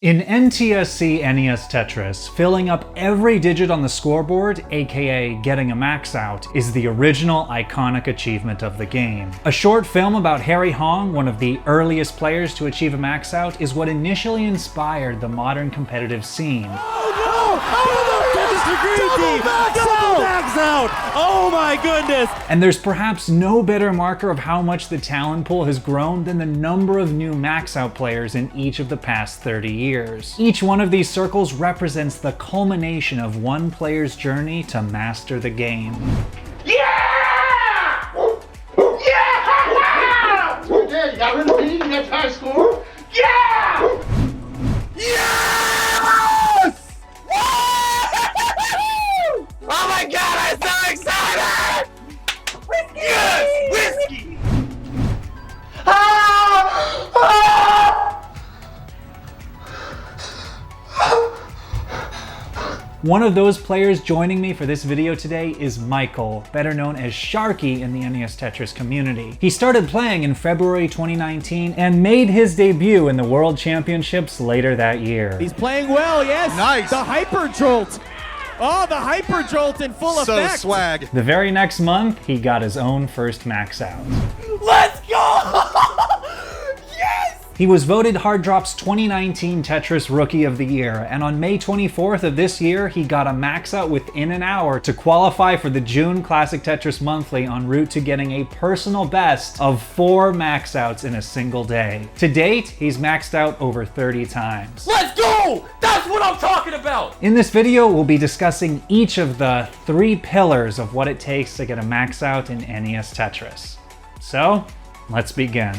In NTSC NES Tetris, filling up every digit on the scoreboard, aka getting a max out, is the original iconic achievement of the game. A short film about Harry Hong, one of the earliest players to achieve a max out, is what initially inspired the modern competitive scene. Double max out! Oh my goodness! And there's perhaps no better marker of how much the talent pool has grown than the number of new max out players in each of the past 30 years. Each one of these circles represents the culmination of one player's journey to master the game. Yeah! Yeah! Okay, y'all ready to get high score? Yeah! Yes! Oh my god, I'm so excited! Whiskey! Yes! Whiskey! One of those players joining me for this video today is Michael, better known as Sharky in the NES Tetris community. He started playing in February 2019 and made his debut in the World Championships later that year. He's playing well, yes! Nice! The Hyper Jolt! Oh, the Hyper Jolt in full effect! So swag. The very next month, he got his own first max out. Let's go! Yes! He was voted Hard Drop's 2019 Tetris Rookie of the Year, and on May 24th of this year, he got a max out within an hour to qualify for the June Classic Tetris Monthly, en route to getting a personal best of 4 max outs in a single day. To date, he's maxed out over 30 times. Let's go! That's what I'm talking about! In this video, we'll be discussing each of the 3 pillars of what it takes to get a max out in NES Tetris. So, let's begin.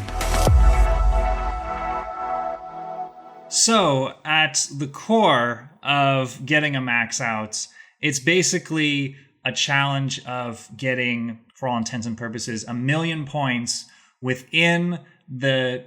So, at the core of getting a max out, it's basically a challenge of getting, for all intents and purposes, 1,000,000 points within the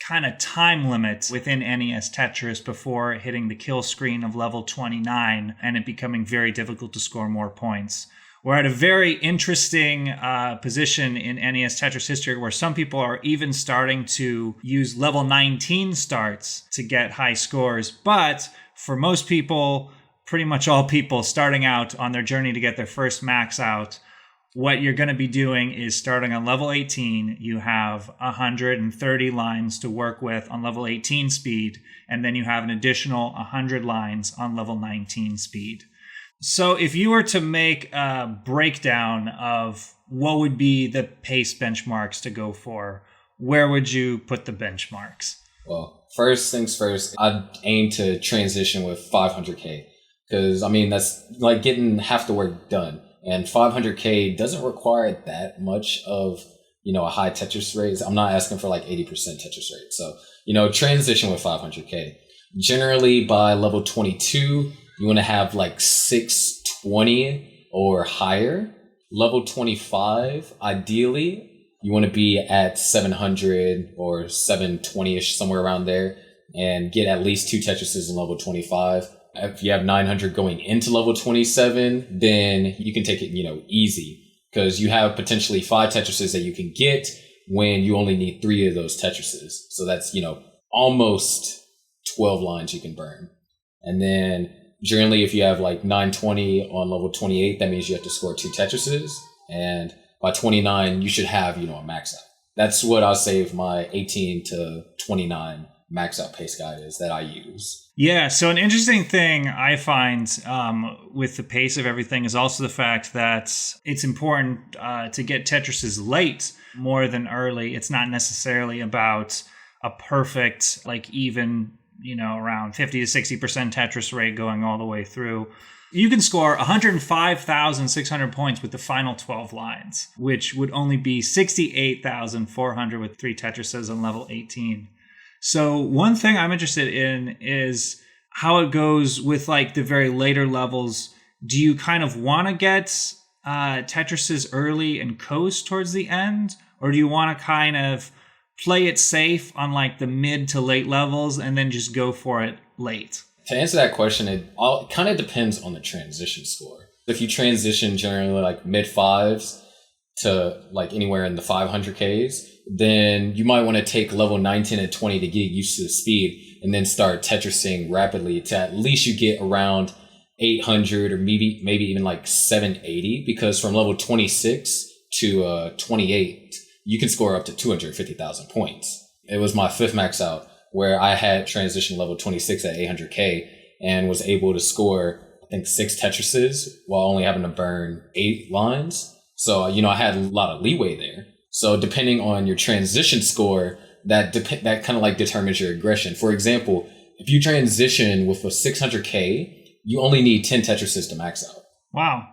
kind of time limit within NES Tetris before hitting the kill screen of level 29 and it becoming very difficult to score more points. We're at a very interesting position in NES Tetris history where some people are even starting to use level 19 starts to get high scores. But for most people, pretty much all people starting out on their journey to get their first max out, what you're going to be doing is starting on level 18. You have 130 lines to work with on level 18 speed, and then you have an additional 100 lines on level 19 speed. So if you were to make a breakdown of what would be the pace benchmarks to go for, where would you put the benchmarks? Well, first things first, I'd aim to transition with 500K because, I mean, that's like getting half the work done. And 500K doesn't require that much of, a high Tetris rate. I'm not asking for like 80% Tetris rate. So, transition with 500K. Generally by level 22, you want to have like 620 or higher. Level 25, ideally, you want to be at 700 or 720-ish, somewhere around there, and get at least 2 Tetrises in level 25. If you have 900 going into level 27, then you can take it, easy, because you have potentially 5 Tetrises that you can get when you only need 3 of those Tetrises. So that's, almost 12 lines you can burn. And then generally, if you have like 920 on level 28, that means you have to score 2 Tetrises. And by 29, you should have, a max out. That's what I'll say if my 18 to 29 max out pace guide is that I use. Yeah, so an interesting thing I find with the pace of everything is also the fact that it's important to get Tetrises late more than early. It's not necessarily about a perfect, like even, around 50 to 60% Tetris rate going all the way through. You can score 105,600 points with the final 12 lines, which would only be 68,400 with 3 Tetrises on level 18. So one thing I'm interested in is how it goes with like the very later levels. Do you kind of want to get Tetrises early and coast towards the end? Or do you want to kind of play it safe on like the mid to late levels and then just go for it late? To answer that question, it kind of depends on the transition score. If you transition generally like mid 5s to like anywhere in the 500Ks, then you might want to take level 19 and 20 to get used to the speed and then start Tetrising rapidly to at least you get around 800 or maybe even like 780, because from level 26 to 28, you can score up to 250,000 points. It was my 5th max out where I had transition level 26 at 800k and was able to score, I think, 6 Tetrises while only having to burn 8 lines. So, I had a lot of leeway there. So depending on your transition score, that kind of like determines your aggression. For example, if you transition with a 600k, you only need 10 Tetrises to max out. Wow.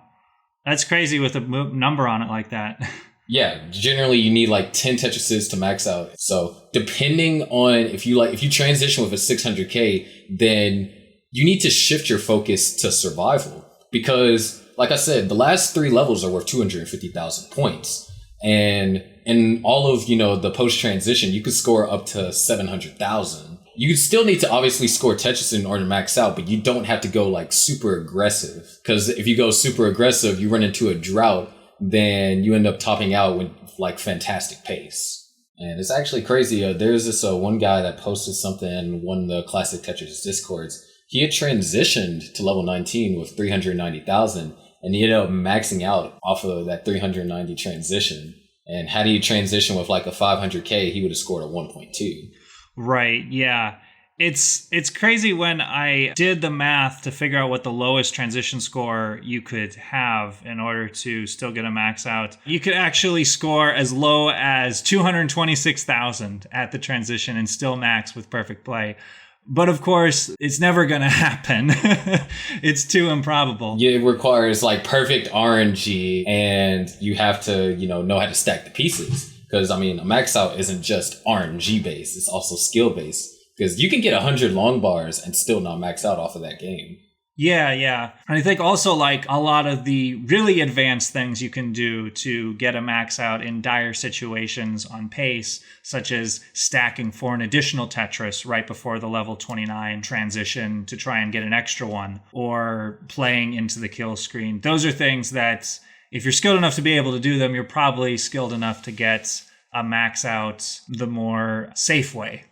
That's crazy with a number on it like that. Yeah, generally you need like 10 Tetrises to max out. So depending on if you transition with a 600k, then you need to shift your focus to survival, because like I said, the last 3 levels are worth 250,000 points. And in all of, the post transition, you could score up to 700,000. You still need to obviously score Tetris in order to max out, but you don't have to go like super aggressive, because if you go super aggressive, you run into a drought, then you end up topping out with like fantastic pace. And it's actually crazy. There's this one guy that posted something in one of the classic Tetris discords. He had transitioned to level 19 with 390,000, and he ended up maxing out off of that 390 transition. And had he transitioned with like a 500k, he would have scored a 1.2. Right, yeah. It's crazy when I did the math to figure out what the lowest transition score you could have in order to still get a max out. You could actually score as low as 226,000 at the transition and still max with perfect play. But of course, it's never going to happen. It's too improbable. Yeah, it requires like perfect RNG, and you have to, know how to stack the pieces. Because, a max out isn't just RNG based, it's also skill based. Because you can get 100 long bars and still not max out off of that game. Yeah. And I think also like a lot of the really advanced things you can do to get a max out in dire situations on pace, such as stacking for an additional Tetris right before the level 29 transition to try and get an extra one, or playing into the kill screen. Those are things that if you're skilled enough to be able to do them, you're probably skilled enough to get a max out the more safe way.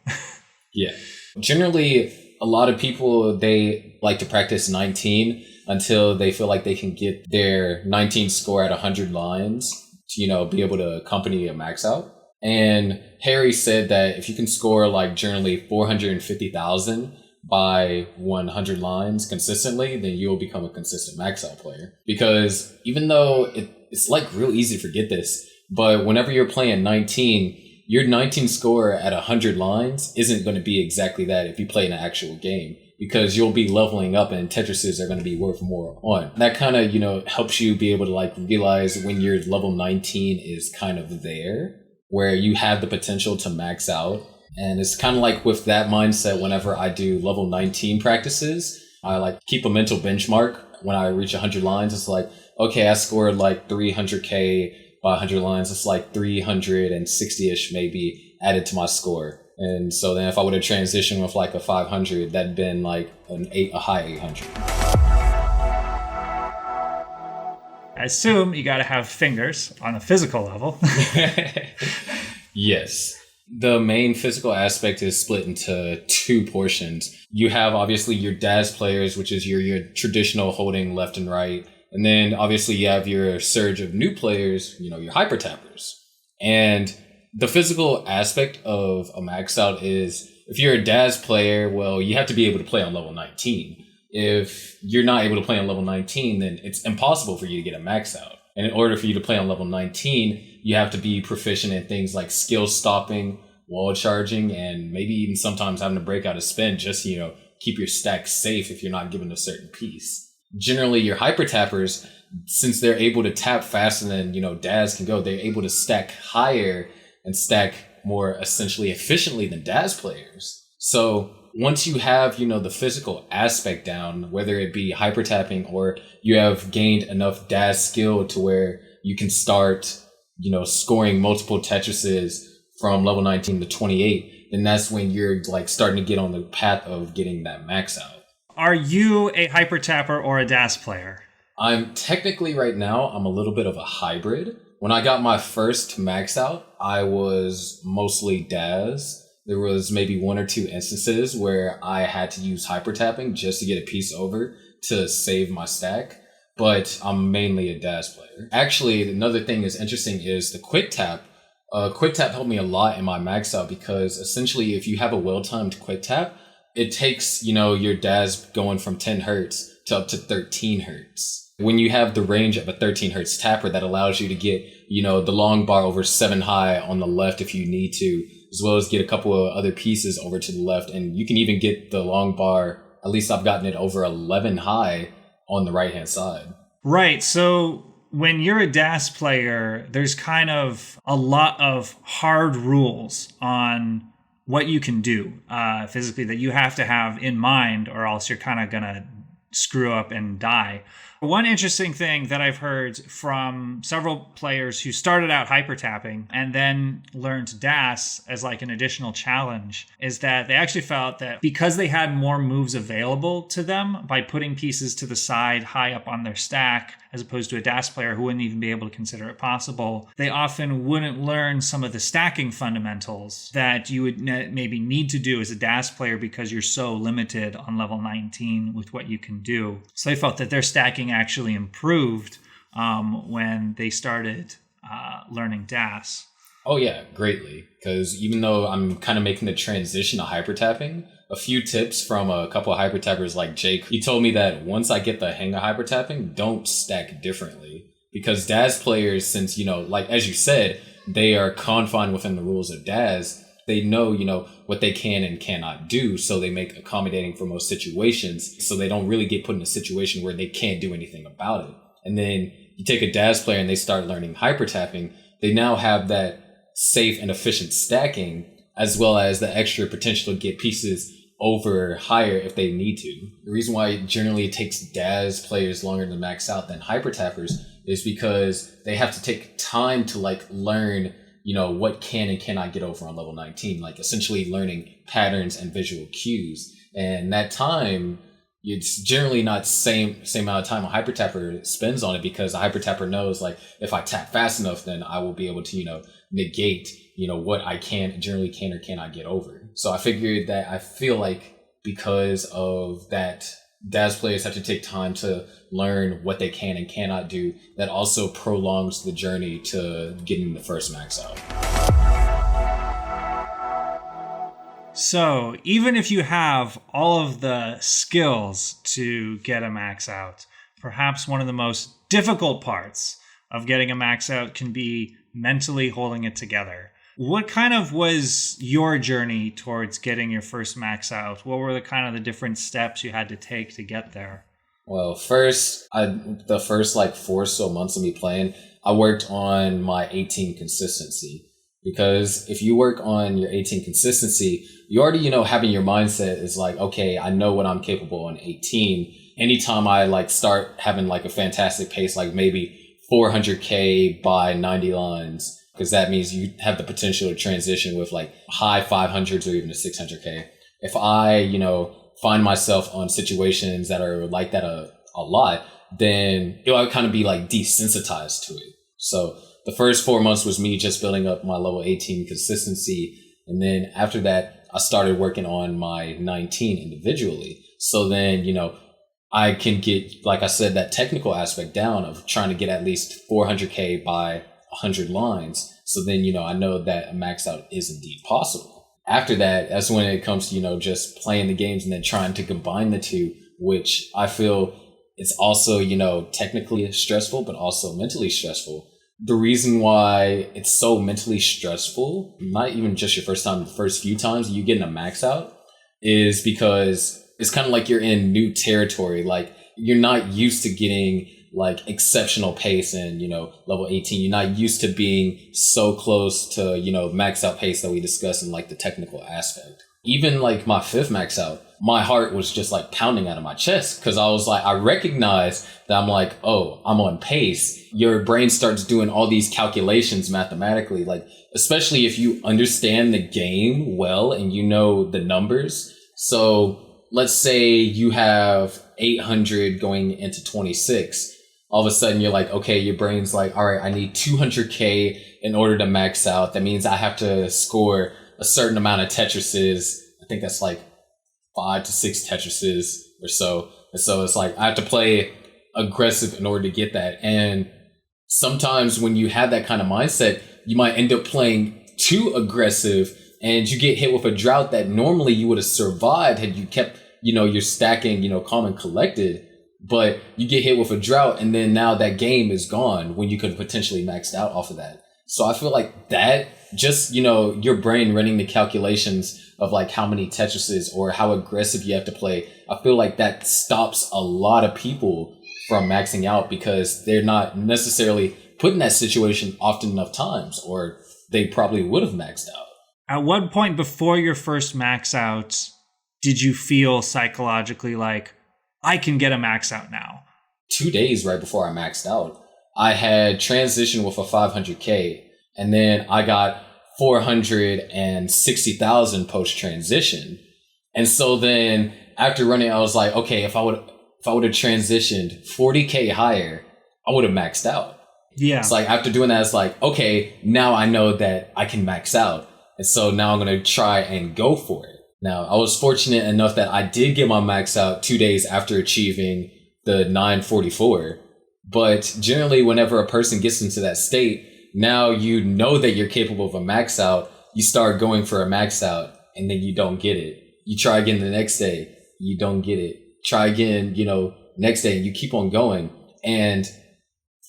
Yeah. Generally, a lot of people, they like to practice 19 until they feel like they can get their 19 score at 100 lines to, be able to accompany a max out. And Harry said that if you can score like generally 450,000 by 100 lines consistently, then you'll become a consistent max out player. Because even though it's like real easy to forget this, but whenever you're playing 19, your 19 score at 100 lines isn't going to be exactly that if you play in an actual game, because you'll be leveling up and Tetrises are going to be worth more on. That kind of, helps you be able to like realize when your level 19 is kind of there, where you have the potential to max out. And it's kind of like with that mindset, whenever I do level 19 practices, I like keep a mental benchmark. When I reach 100 lines, it's like, okay, I scored like 300k by 100 lines. It's like 360-ish maybe added to my score. And so then if I would have transitioned with like a 500, that'd been like a high 800. I assume you got to have fingers on a physical level. Yes. The main physical aspect is split into 2 portions. You have obviously your DAS players, which is your traditional holding left and right. And then obviously you have your surge of new players, your hyper tappers. And the physical aspect of a max out is if you're a DAS player, well, you have to be able to play on level 19. If you're not able to play on level 19, then it's impossible for you to get a max out. And in order for you to play on level 19, you have to be proficient in things like skill stopping, wall charging, and maybe even sometimes having to break out a spin just, keep your stack safe if you're not given a certain piece. Generally, your hyper tappers, since they're able to tap faster than, DAS can go, they're able to stack higher and stack more essentially efficiently than DAS players. So once you have, the physical aspect down, whether it be hyper tapping or you have gained enough DAS skill to where you can start, scoring multiple Tetrises from level 19 to 28, then that's when you're like starting to get on the path of getting that max out. Are you a hyper tapper or a DAS player? I'm technically right now, I'm a little bit of a hybrid. When I got my first max out, I was mostly DAS. There was maybe 1 or 2 instances where I had to use hyper tapping just to get a piece over to save my stack, but I'm mainly a DAS player. Actually, another thing that's interesting is the quick tap. Quick tap helped me a lot in my max out because essentially if you have a well-timed quick tap, it takes, your DAS going from 10 hertz to up to 13 hertz. When you have the range of a 13 hertz tapper, that allows you to get, the long bar over 7 high on the left if you need to, as well as get a couple of other pieces over to the left. And you can even get the long bar, at least I've gotten it over 11 high on the right-hand side. Right. So when you're a DAS player, there's kind of a lot of hard rules on what you can do physically that you have to have in mind, or else you're kind of going to screw up and die. One interesting thing that I've heard from several players who started out hyper tapping and then learned DAS as like an additional challenge is that they actually felt that because they had more moves available to them by putting pieces to the side high up on their stack, as opposed to a DAS player who wouldn't even be able to consider it possible, they often wouldn't learn some of the stacking fundamentals that you would maybe need to do as a DAS player because you're so limited on level 19 with what you can do. So they felt that their stacking actually improved when they started learning DAS. Oh yeah, greatly. Because even though I'm kind of making the transition to hyper tapping, a few tips from a couple of hyper tappers like Jake, he told me that once I get the hang of hyper tapping, don't stack differently. Because DAS players, since, like as you said, they are confined within the rules of DAS, they know, what they can and cannot do. So they make accommodating for most situations. So they don't really get put in a situation where they can't do anything about it. And then you take a DAS player and they start learning hyper tapping, they now have that safe and efficient stacking, as well as the extra potential to get pieces over higher if they need to. The reason why generally it takes DAS players longer to max out than hyper tappers is because they have to take time to learn, what can and cannot get over on level 19, essentially learning patterns and visual cues. And that time, it's generally not same amount of time a hyper tapper spends on it, because a hyper tapper knows if I tap fast enough, then I will be able to, negate, what I generally can or cannot get over. So I figured that I feel like because of that, DAS players have to take time to learn what they can and cannot do. That also prolongs the journey to getting the first max out. So even if you have all of the skills to get a max out, perhaps one of the most difficult parts of getting a max out can be mentally holding it together. What kind of was your journey towards getting your first max out? What were the different steps you had to take to get there? Well, the first 4 or so months of me playing, I worked on my 18 consistency. Because if you work on your 18 consistency, you already, having your mindset is okay, I know what I'm capable on 18. Anytime I start having a fantastic pace, maybe 400K by 90 lines, because that means you have the potential to transition with high 500s or even a 600K. If I, find myself on situations that are like that a lot, then I'll kind of be desensitized to it. So the first 4 months was me just building up my level 18 consistency. And then after that, I started working on my 19 individually. So then, I can get, like I said, that technical aspect down of trying to get at least 400K by 100 lines. So then, I know that a max out is indeed possible. After that, that's when it comes to, just playing the games and then trying to combine the two, which I feel it's also, technically stressful, but also mentally stressful. The reason why it's so mentally stressful, not even just your first time, the first few times you get in a max out, is because it's kind of like you're in new territory. You're not used to getting exceptional pace in, level 18. You're not used to being so close to, max out pace that we discussed in the technical aspect. Even my 5th max out, my heart was just pounding out of my chest, because I was I recognized that I'm oh, I'm on pace. Your brain starts doing all these calculations mathematically, especially if you understand the game well and the numbers. So let's say you have 800 going into 26. All of a sudden you're okay, your brain's all right, I need 200K in order to max out. That means I have to score a certain amount of Tetrises. I think that's like 5 to 6 Tetrises or so. And so it's like I have to play aggressive in order to get that. And sometimes when you have that kind of mindset, you might end up playing too aggressive and you get hit with a drought that normally you would have survived had you kept, you're stacking, calm and collected. But you get hit with a drought and then now that game is gone when you could have potentially maxed out off of that. So I feel like that just, your brain running the calculations of like how many Tetrises or how aggressive you have to play. I feel like that stops a lot of people from maxing out because they're not necessarily put in that situation often enough times, or they probably would have maxed out. At what point before your first max out did you feel psychologically like, I can get a max out now? 2 days right before I maxed out, I had transitioned with a 500K, and then I got 460,000 post transition. And so then after running, I was like, okay, if I would have transitioned 40K higher, I would have maxed out. Yeah. It's like after doing that, it's like, okay, now I know that I can max out. And so now I'm going to try and go for it. Now, I was fortunate enough that I did get my max out 2 days after achieving the 944. But generally, whenever a person gets into that state, now you know that you're capable of a max out. You start going for a max out and then you don't get it. You try again the next day, you don't get it. Try again, next day, and you keep on going. And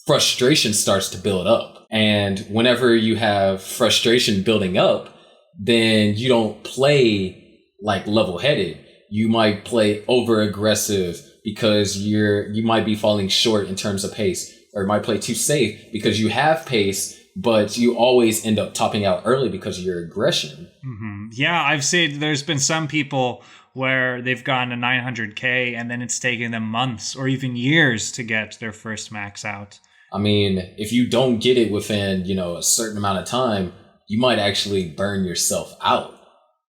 frustration starts to build up. And whenever you have frustration building up, then you don't play like level-headed. You might play over-aggressive because you might be falling short in terms of pace, or you might play too safe because you have pace, but you always end up topping out early because of your aggression. Mm-hmm. Yeah, I've seen there's been some people where they've gotten a 900K and then it's taken them months or even years to get their first max out. I mean, if you don't get it within, a certain amount of time, you might actually burn yourself out.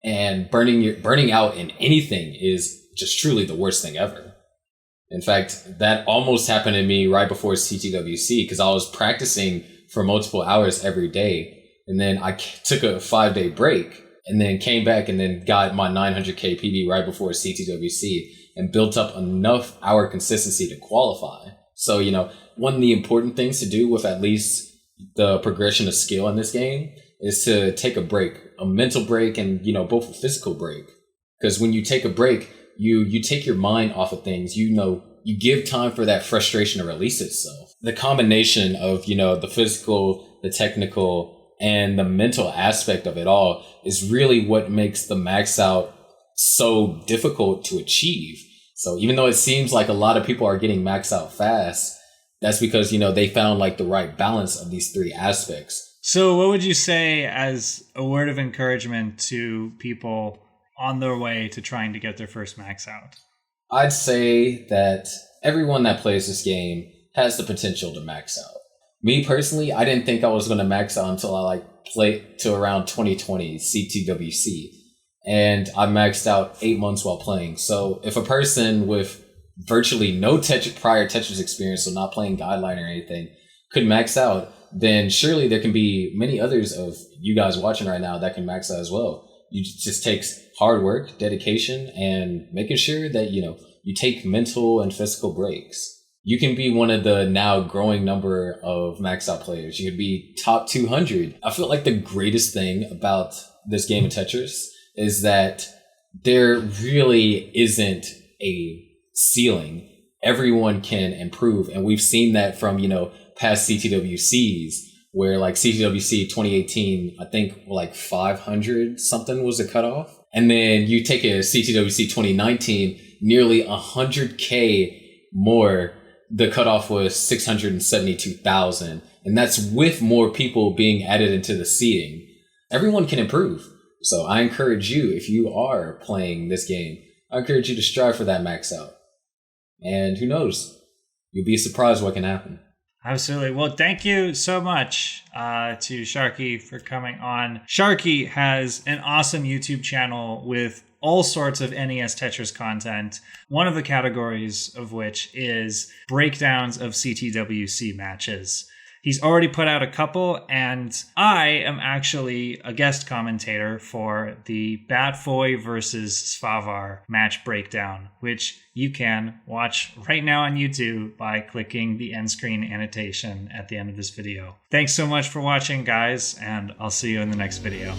And burning out in anything is just truly the worst thing ever. In fact, that almost happened to me right before CTWC because I was practicing for multiple hours every day. And then I took a 5-day break and then came back and then got my 900K PB right before CTWC and built up enough hour consistency to qualify. So, one of the important things to do with at least the progression of skill in this game is to take a break, a mental break and, both a physical break. Because when you take a break, you take your mind off of things, you give time for that frustration to release itself. The combination of, the physical, the technical, and the mental aspect of it all is really what makes the max out so difficult to achieve. So even though it seems like a lot of people are getting max out fast, that's because, they found like the right balance of these three aspects. So what would you say as a word of encouragement to people on their way to trying to get their first max out? I'd say that everyone that plays this game has the potential to max out. Me personally, I didn't think I was going to max out until I played to around 2020 CTWC. And I maxed out 8 months while playing. So if a person with virtually no prior Tetris experience, so not playing Guideline or anything, could max out, then surely there can be many others of you guys watching right now that can max out as well. It just takes hard work, dedication, and making sure that, you take mental and physical breaks. You can be one of the now growing number of max out players. You could be top 200. I feel like the greatest thing about this game of Tetris is that there really isn't a ceiling. Everyone can improve. And we've seen that from, past CTWCs where CTWC 2018, I think 500 something was the cutoff. And then you take a CTWC 2019, nearly 100K more. The cutoff was 672,000. And that's with more people being added into the seeding. Everyone can improve. So I encourage you, if you are playing this game, I encourage you to strive for that max out. And who knows, you'll be surprised what can happen. Absolutely. Well, thank you so much to Sharky for coming on. Sharky has an awesome YouTube channel with all sorts of NES Tetris content, one of the categories of which is breakdowns of CTWC matches. He's already put out a couple, and I am actually a guest commentator for the Batfoy versus Svavar match breakdown, which you can watch right now on YouTube by clicking the end screen annotation at the end of this video. Thanks so much for watching, guys, and I'll see you in the next video.